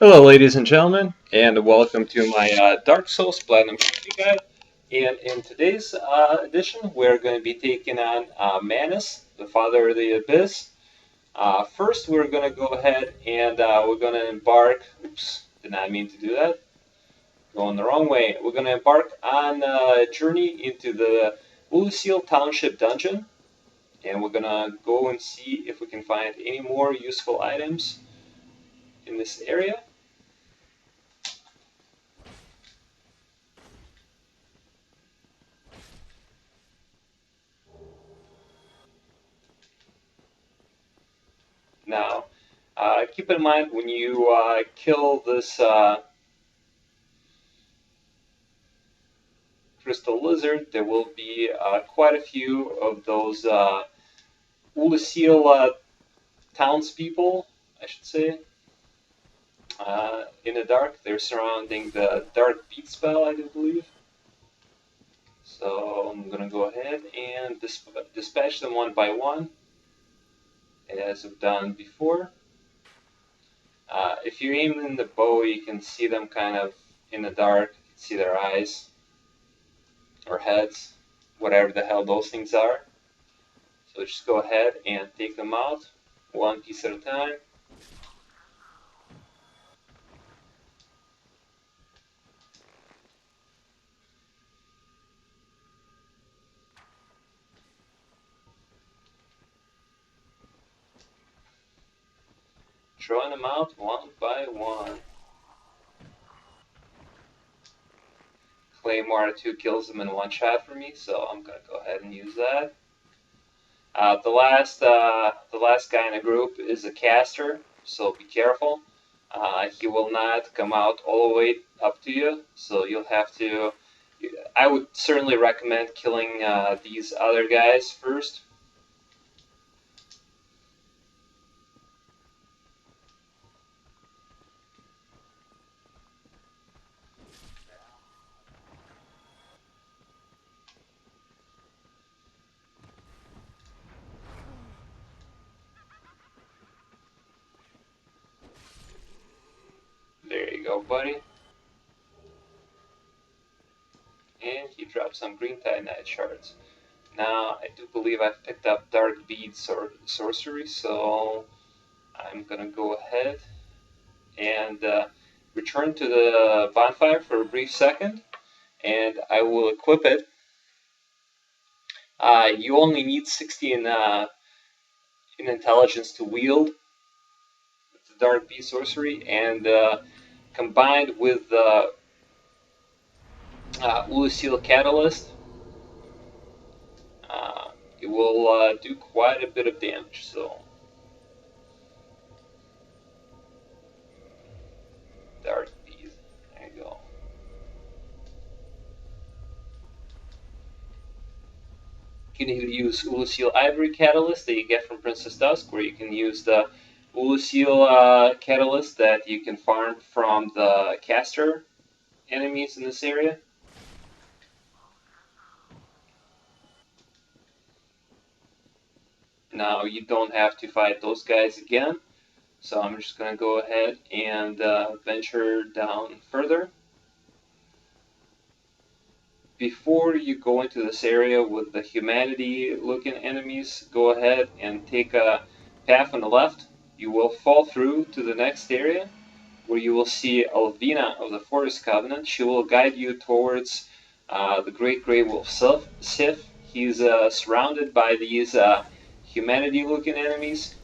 Hello, ladies and gentlemen, and welcome to my Dark Souls Platinum History Guide. And in today's edition, we're going to be taking on Manus, the Father of the Abyss. First, we're going to go ahead and we're going to embark. Oops, did not mean to do that. Going the wrong way. We're going to embark on a journey into the Lucille Township dungeon, and we're going to go and see if we can find any more useful items in this area. Now, keep in mind when you kill this crystal lizard, there will be quite a few of those Ulasil townspeople, I should say, in the dark. They're surrounding the dark bead spell, I do believe. So I'm going to go ahead and dispatch them one by one, as I've done before. If you aim in the bow, you can see them kind of in the dark. You can see their eyes or heads, whatever the hell those things are. So just go ahead and take them out, one piece at a time. Drawing them out one by one. Claymore 2 kills them in one shot for me, so I'm gonna go ahead and use that. The last guy in the group is a caster, so be careful. He will not come out all the way up to you, so you'll have to. I would certainly recommend killing these other guys first. There you go, buddy. And he dropped some green Titanite shards. Now, I do believe I've picked up Dark Bead sorcery, so I'm gonna go ahead and return to the bonfire for a brief second, and I will equip it. You only need 60 in intelligence to wield the Dark Bead sorcery, and combined with the Lucille Catalyst, it will do quite a bit of damage. So, Dark Bead, there you go. You can either use Ulasil Ivory Catalyst that you get from Princess Dusk, or you can use the Ulasil Catalyst that you can farm from the caster enemies in this area. Now you don't have to fight those guys again, so I'm just going to go ahead and venture down further. Before you go into this area with the humanity-looking enemies, go ahead and take a path on the left. You will fall through to the next area, where you will see Alvina of the Forest Covenant. She will guide you towards the great Grey Wolf Sif. He's surrounded by these humanity-looking enemies,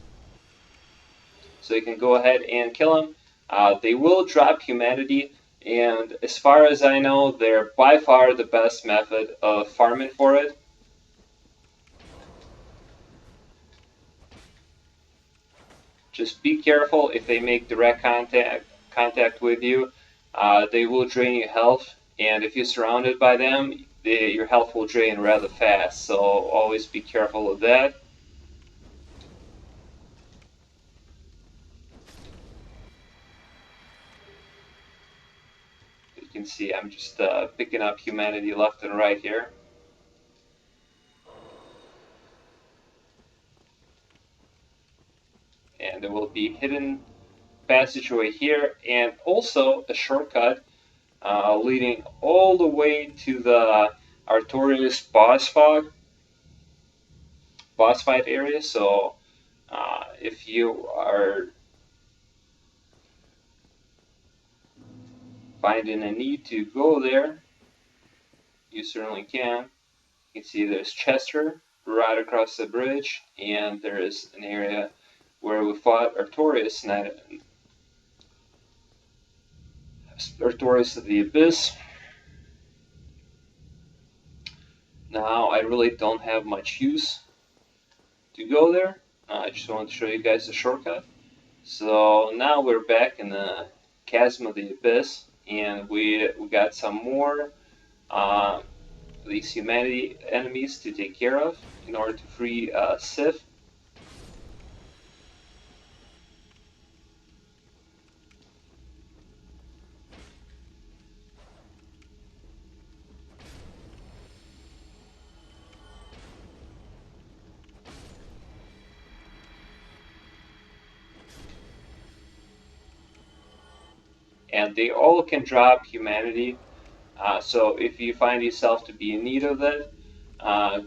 so you can go ahead and kill them. They will drop humanity, and as far as I know, they're by far the best method of farming for it. Just be careful if they make direct contact with you. They will drain your health, and if you're surrounded by them, your health will drain rather fast, so always be careful of that. You can see I'm just picking up humanity left and right here. And there will be hidden passageway here, and also a shortcut leading all the way to the Artorias boss fight area. So if you are finding a need to go there, you certainly can. You can see there's Chester right across the bridge, and there is an area where we fought Artorias of the Abyss. Now, I really don't have much use to go there. I just wanted to show you guys the shortcut. So now we're back in the Chasm of the Abyss, and we got some more these humanity enemies to take care of in order to free Sif. And they all can drop humanity. So if you find yourself to be in need of it,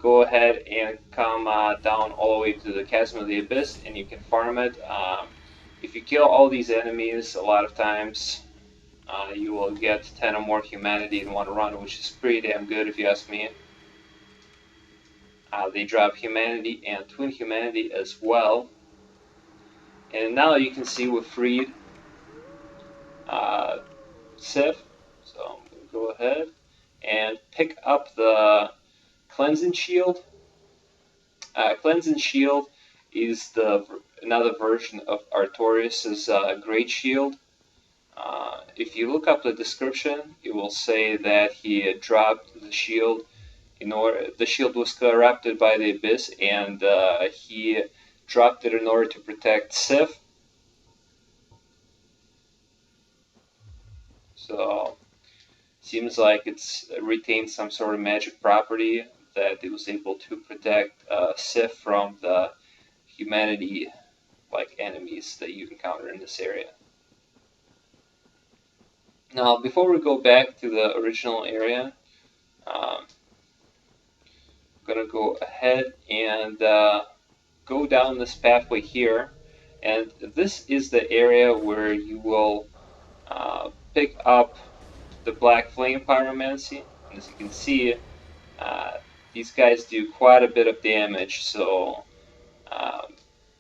go ahead and come down all the way to the Chasm of the Abyss, and you can farm it. If you kill all these enemies, a lot of times you will get 10 or more humanity in one run, which is pretty damn good if you ask me. They drop humanity and twin humanity as well. And now you can see we freed Sif. So I'm going to go ahead and pick up the Cleansing Shield. Cleansing Shield is another version of Artorias' Greatshield. If you look up the description, it will say that he dropped the shield the shield was corrupted by the Abyss, and he dropped it in order to protect Sif. So seems like it's retained some sort of magic property that it was able to protect Sif from the humanity-like enemies that you encounter in this area. Now, before we go back to the original area, I'm going to go ahead and go down this pathway here, and this is the area where you will pick up the Black Flame pyromancy. And as you can see, these guys do quite a bit of damage, so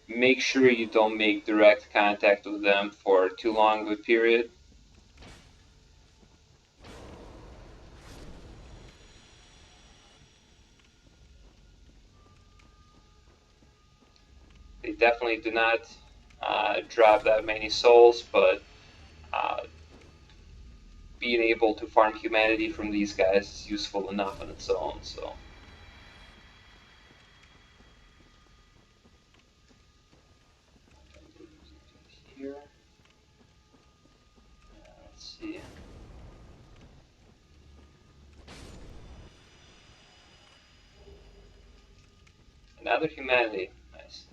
make sure you don't make direct contact with them for too long of a period. They definitely do not drop that many souls, but being able to farm humanity from these guys is useful enough on its own. So. Here. Let's see. Another humanity. Nice.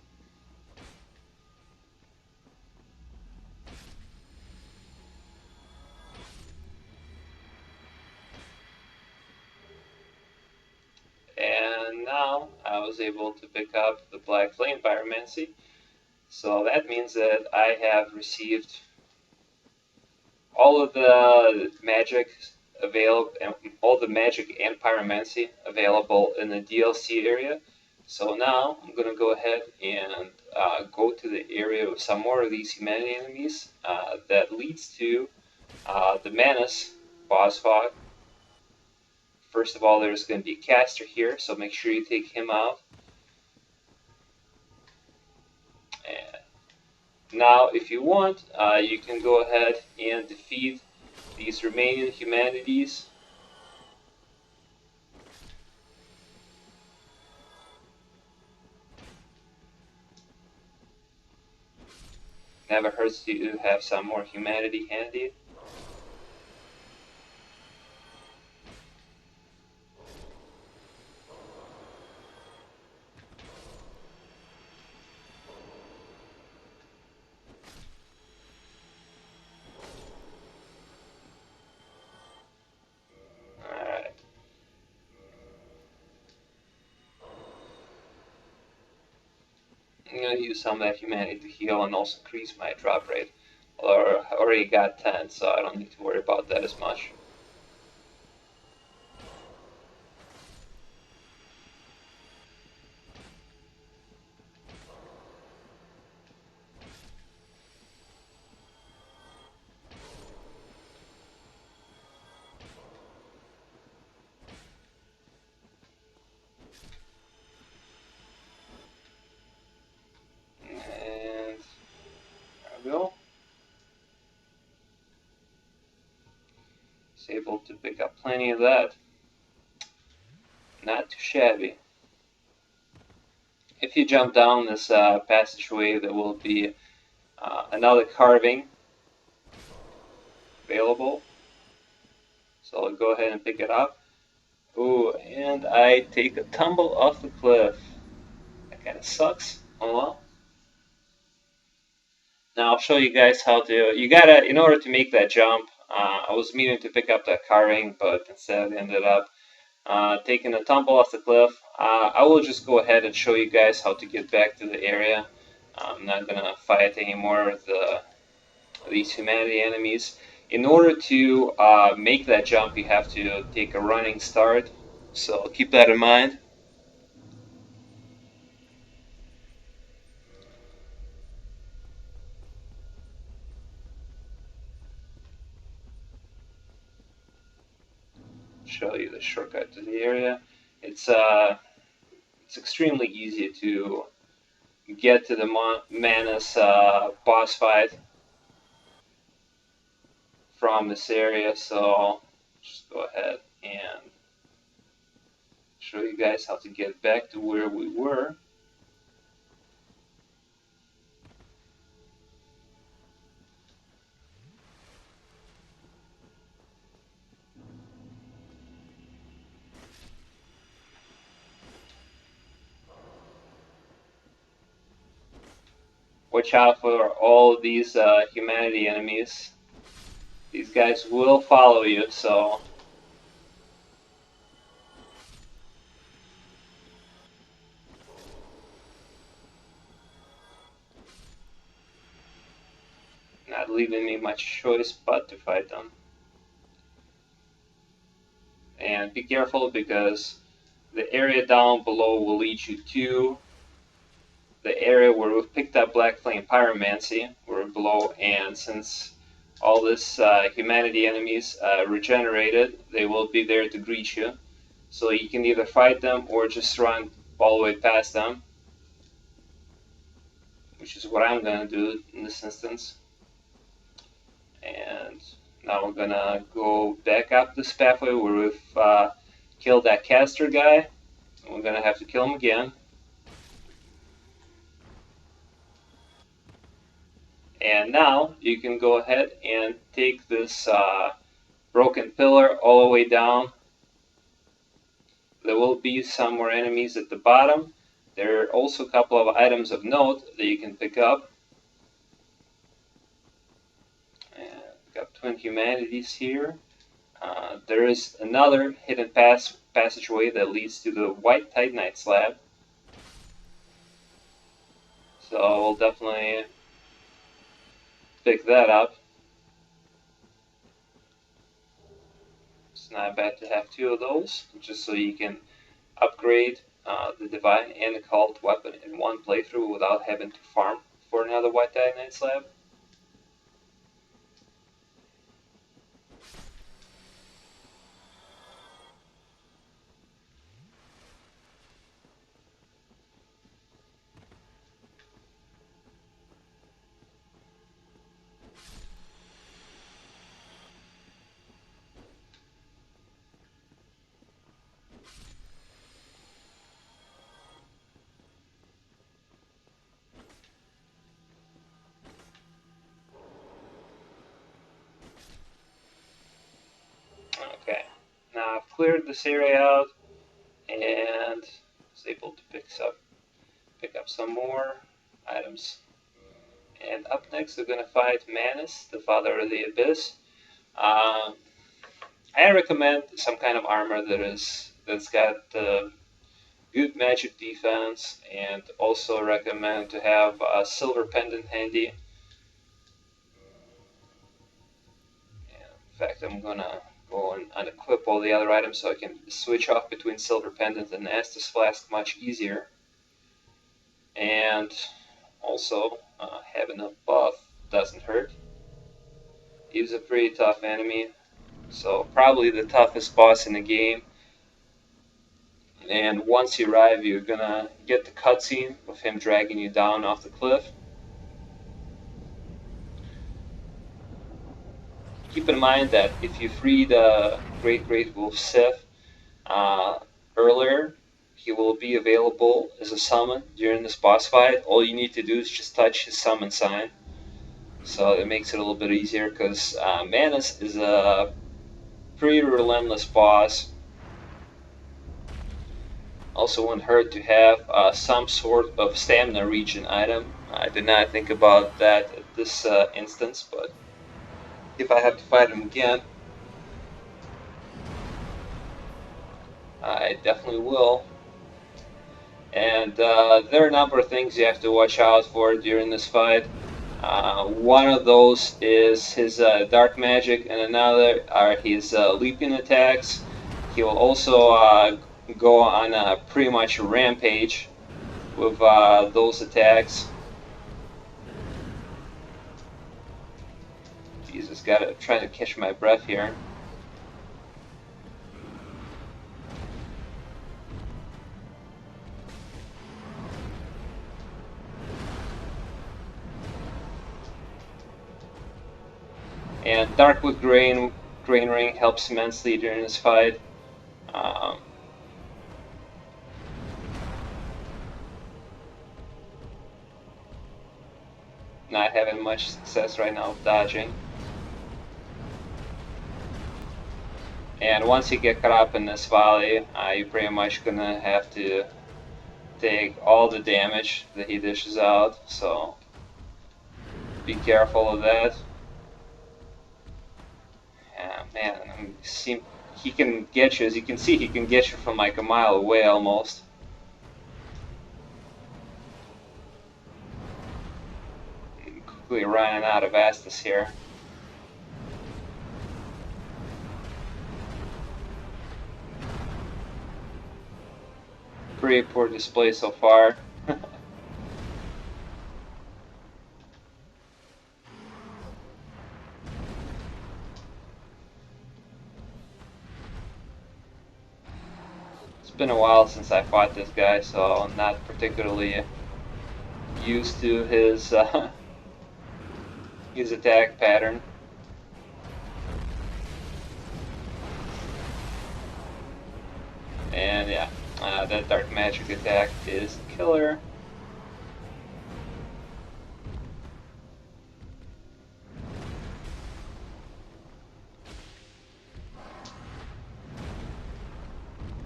And now I was able to pick up the Black Flame pyromancy. So that means that I have received all of the magic available, all the magic and pyromancy available in the DLC area. So now I'm going to go ahead and go to the area with some more of these humanity enemies that leads to the Manus boss fight. First of all, there's going to be a caster here, so make sure you take him out. And now, if you want, you can go ahead and defeat these remaining humanities. Never hurts to have some more humanity handy. gonna use some of that humanity to heal and also increase my drop rate. Or I already got 10, so I don't need to worry about that as much. And there we go. It's able to pick up plenty of that. Not too shabby. If you jump down this passageway, there will be another carving available. So I'll go ahead and pick it up. Ooh, and I take a tumble off the cliff. That kind of sucks. Oh well. Now I'll show you guys how to. You gotta, in order to make that jump. I was meaning to pick up that carving, but instead ended up taking a tumble off the cliff. I will just go ahead and show you guys how to get back to the area. I'm not gonna fight any more of these humanity enemies. In order to make that jump, you have to take a running start. So keep that in mind. Show you the shortcut to the area. It's extremely easy to get to the Manus boss fight from this area, so I'll just go ahead and show you guys how to get back to where we were. Watch out for all of these humanity enemies. These guys will follow you, so not leaving me much choice but to fight them. And be careful because the area down below will lead you to the area where we've picked up Black Flame Pyromancy. We're below, and since all this humanity enemies regenerated, they will be there to greet you. So you can either fight them or just run all the way past them, which is what I'm gonna do in this instance. And now we're gonna go back up this pathway where we've killed that caster guy. And we're gonna have to kill him again. And now you can go ahead and take this broken pillar all the way down. There will be some more enemies at the bottom. There are also a couple of items of note that you can pick up. And we've got twin humanities here. There is another hidden passageway that leads to the white Titanite slab. So we'll definitely pick that up. It's not bad to have two of those, just so you can upgrade the Divine and the Cult weapon in one playthrough without having to farm for another white Titanite slab. Okay, now I've cleared this area out and was able to pick up some more items. And up next we're going to fight Manus, the Father of the Abyss. I recommend some kind of armor that's got good good magic defense, and also recommend to have a silver pendant handy. In fact, I'm gonna go and unequip all the other items so I can switch off between silver pendant and Estus flask much easier. And also, having a buff doesn't hurt. He's a pretty tough enemy, so probably the toughest boss in the game. And once you arrive, you're gonna get the cutscene of him dragging you down off the cliff. Keep in mind that if you free the Great Wolf Sif earlier, he will be available as a summon during this boss fight. All you need to do is just touch his summon sign. So it makes it a little bit easier, because Manus is a pretty relentless boss. Also wouldn't hurt to have some sort of stamina regen item. I did not think about that at this instance, but if I have to fight him again, I definitely will. And there are a number of things you have to watch out for during this fight. One of those is his dark magic, and another are his leaping attacks. He will also go on a pretty much rampage with those attacks. Jesus, gotta try to catch my breath here. And Darkwood Grain Ring helps immensely during this fight. Not having much success right now with dodging. And once you get caught up in this valley, you're pretty much gonna have to take all the damage that he dishes out, so be careful of that. Man, he can get you, as you can see, he can get you from like a mile away almost. Quickly running out of Estus here. Pretty poor display so far. It's been a while since I fought this guy, so I'm not particularly used to his his attack pattern. And yeah, that dark magic attack is killer.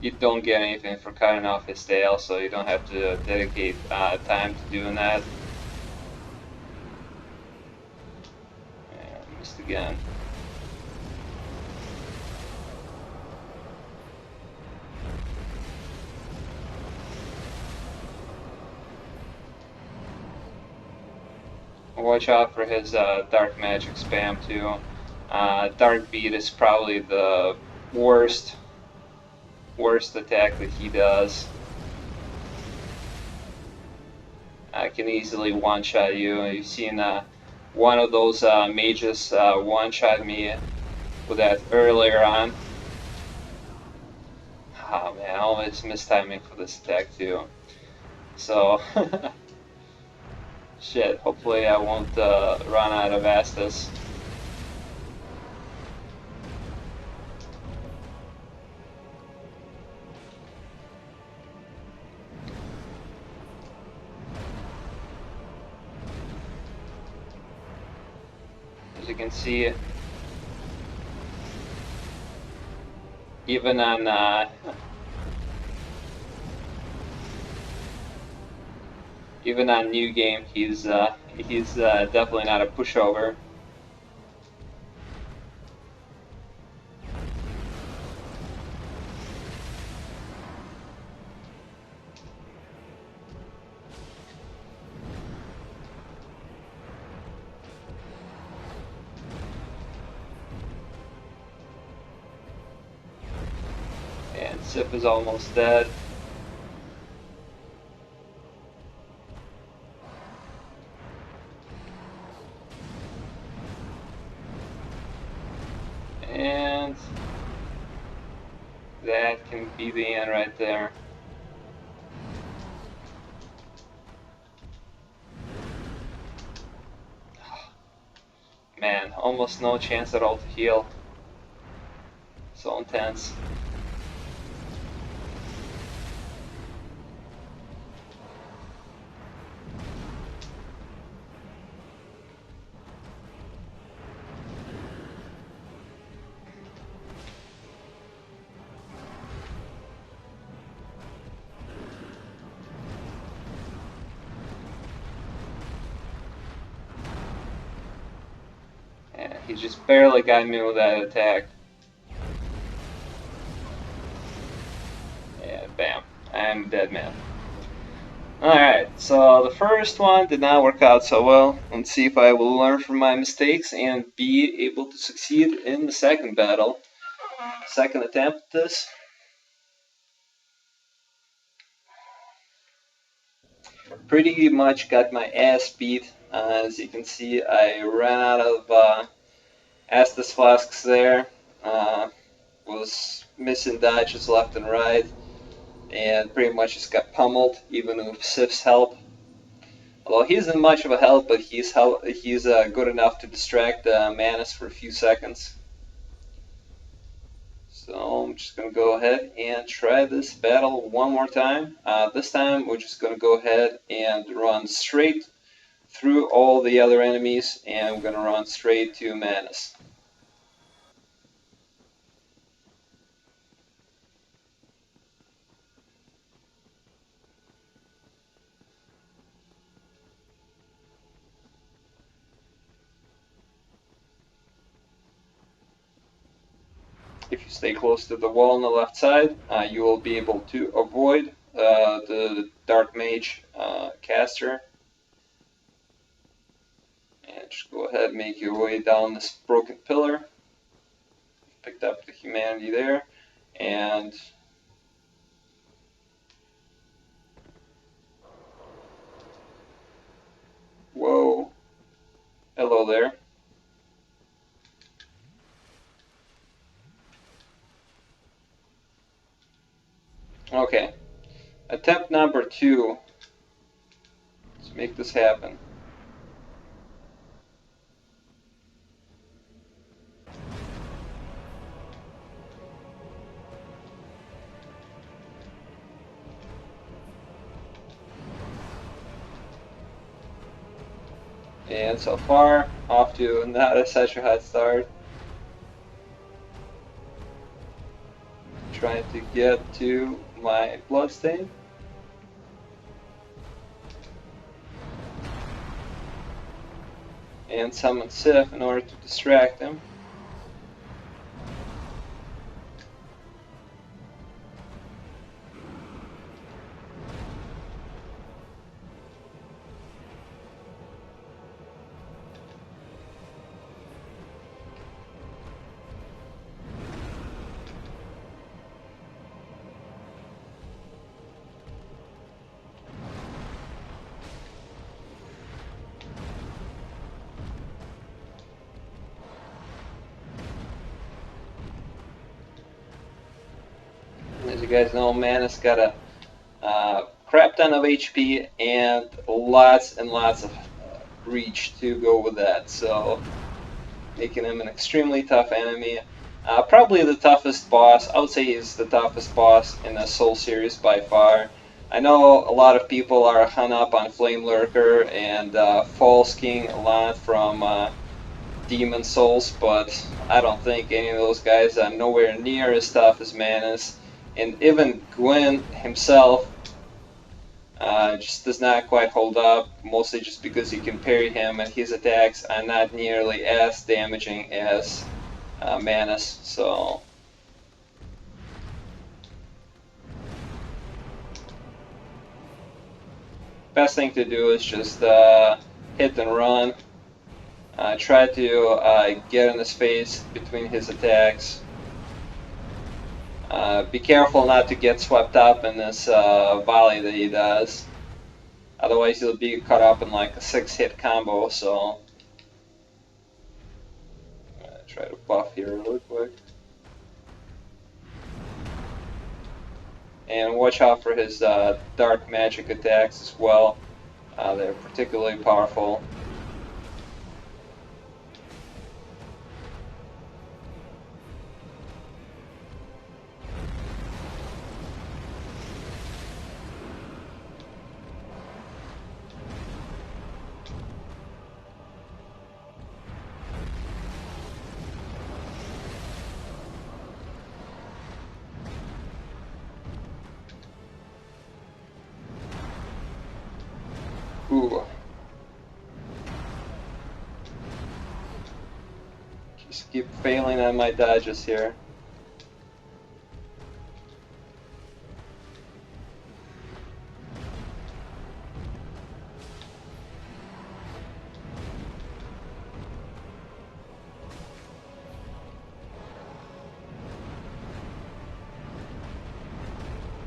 You don't get anything for cutting off his tail, so you don't have to dedicate time to doing that. And missed again. Watch out for his dark magic spam too. Dark Bead is probably the worst attack that he does. I can easily one-shot you. You've seen one of those mages one-shot me with that earlier on. Oh man, I always miss timing for this attack too. So, shit, hopefully I won't run out of Estus. As you can see, even on new game, he's definitely not a pushover. Sif is almost dead. And that can be the end right there. Man, almost no chance at all to heal. So intense. Yeah, he just barely got me with that attack. Yeah, bam. I'm dead man. Alright, so the first one did not work out so well. Let's see if I will learn from my mistakes and be able to succeed in the second battle. Second attempt at this. Pretty much got my ass beat. As you can see, I ran out of Estus flasks there. Was missing dodges left and right. And pretty much just got pummeled, even with Sif's help. Although he isn't much of a help, but he's good enough to distract Manus for a few seconds. So I'm just going to go ahead and try this battle one more time. This time we're just going to go ahead and run straight through all the other enemies, and we're going to run straight to Manus. If you stay close to the wall on the left side, you will be able to avoid the Dark Mage caster. And just go ahead and make your way down this broken pillar. Picked up the humanity there. And whoa. Hello there. Okay. Attempt number 2. Let's make this happen. And so far, off to not such a hot start. Trying to get to my bloodstain. And summon Sif in order to distract him. As you guys know, Manus got a crap ton of HP and lots and lots of reach to go with that, so making him an extremely tough enemy. Probably the toughest boss. I would say he's the toughest boss in the Soul series by far. I know a lot of people are hung up on Flame Lurker and False King a lot from Demon Souls, but I don't think any of those guys are nowhere near as tough as Manus. And even Gwyn himself just does not quite hold up, mostly just because you can parry him and his attacks are not nearly as damaging as Manus. So best thing to do is just hit and run. Try to get in his face between his attacks. Be careful not to get swept up in this volley that he does. Otherwise you'll be caught up in like a 6-hit combo, so I'm gonna try to buff here really quick. And watch out for his dark magic attacks as well. They're particularly powerful. Ooh. Just keep failing on my dodges here.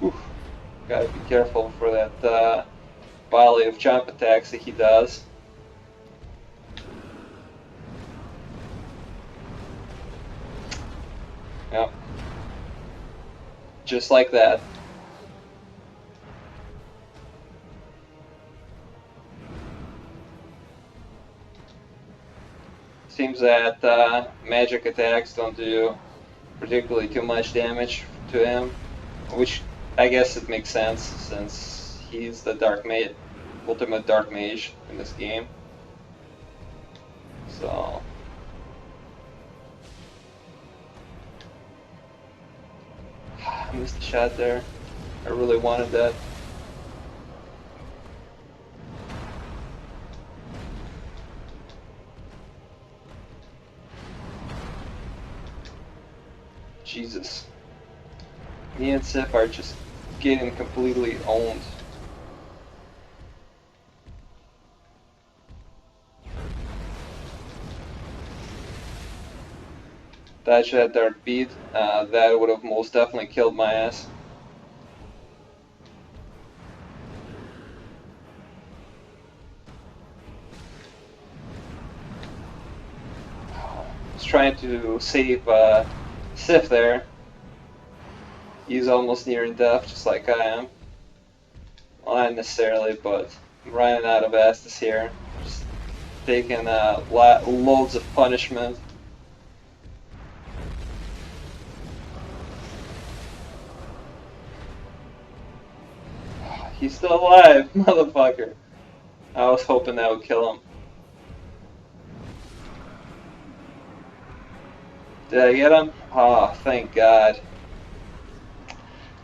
Oof. Gotta be careful for that volley of jump attacks that he does. Yep. Just like that. Seems that magic attacks don't do particularly too much damage to him, which I guess it makes sense since he's the dark mage, ultimate dark mage in this game. So I missed the shot there. I really wanted that. Jesus. Me and Sif are just getting completely owned. Dodge that dark bead, that would have most definitely killed my ass. I was trying to save Sif there. He's almost nearing death, just like I am. Well, not necessarily, but I'm running out of Estus here. Just taking loads of punishment. He's still alive, motherfucker. I was hoping that would kill him. Did I get him? Oh, thank God.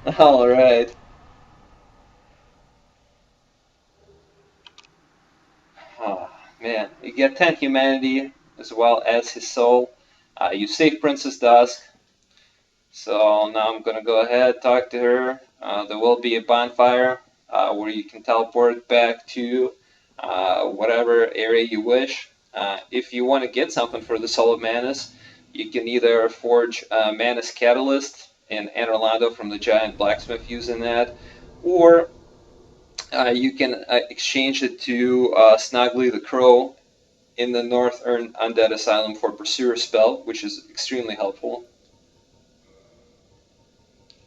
Alright. Oh, man. You get 10 humanity as well as his soul. You save Princess Dusk. So now I'm gonna go ahead, talk to her. There will be a bonfire where you can teleport back to whatever area you wish. If you want to get something for the Soul of Manus, you can either forge Manus Catalyst and enter Orlando from the Giant Blacksmith using that, or you can exchange it to Snuggly the Crow in the North Undead Asylum for Pursuer spell, which is extremely helpful.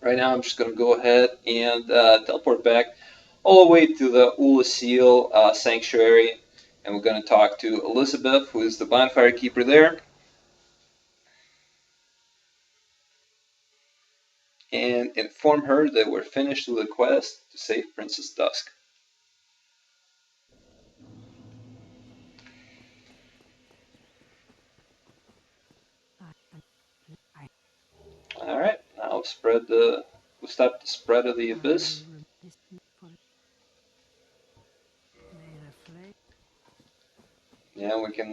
Right now I'm just going to go ahead and teleport back all the way to the Ulasil Sanctuary, and we're going to talk to Elizabeth, who is the bonfire keeper there, and inform her that we're finished with the quest to save Princess Dusk. Alright, now we'll stop the spread of the abyss. Yeah, we can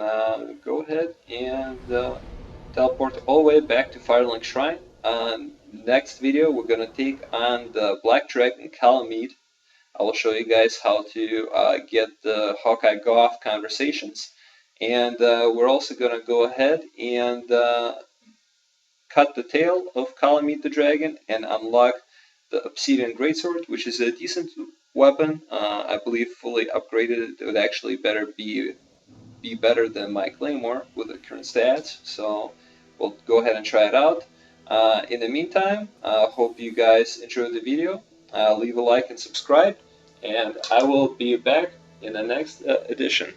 go ahead and teleport all the way back to Firelink Shrine. Next video, we're going to take on the Black Dragon Calamite. I will show you guys how to get the Hawkeye Goth conversations. And we're also going to go ahead and cut the tail of Calamite the Dragon and unlock the Obsidian Greatsword, which is a decent weapon. I believe fully upgraded, it would actually be better than my Claymore with the current stats. So we'll go ahead and try it out. In the meantime, hope you guys enjoyed the video. Leave a like and subscribe, and I will be back in the next edition.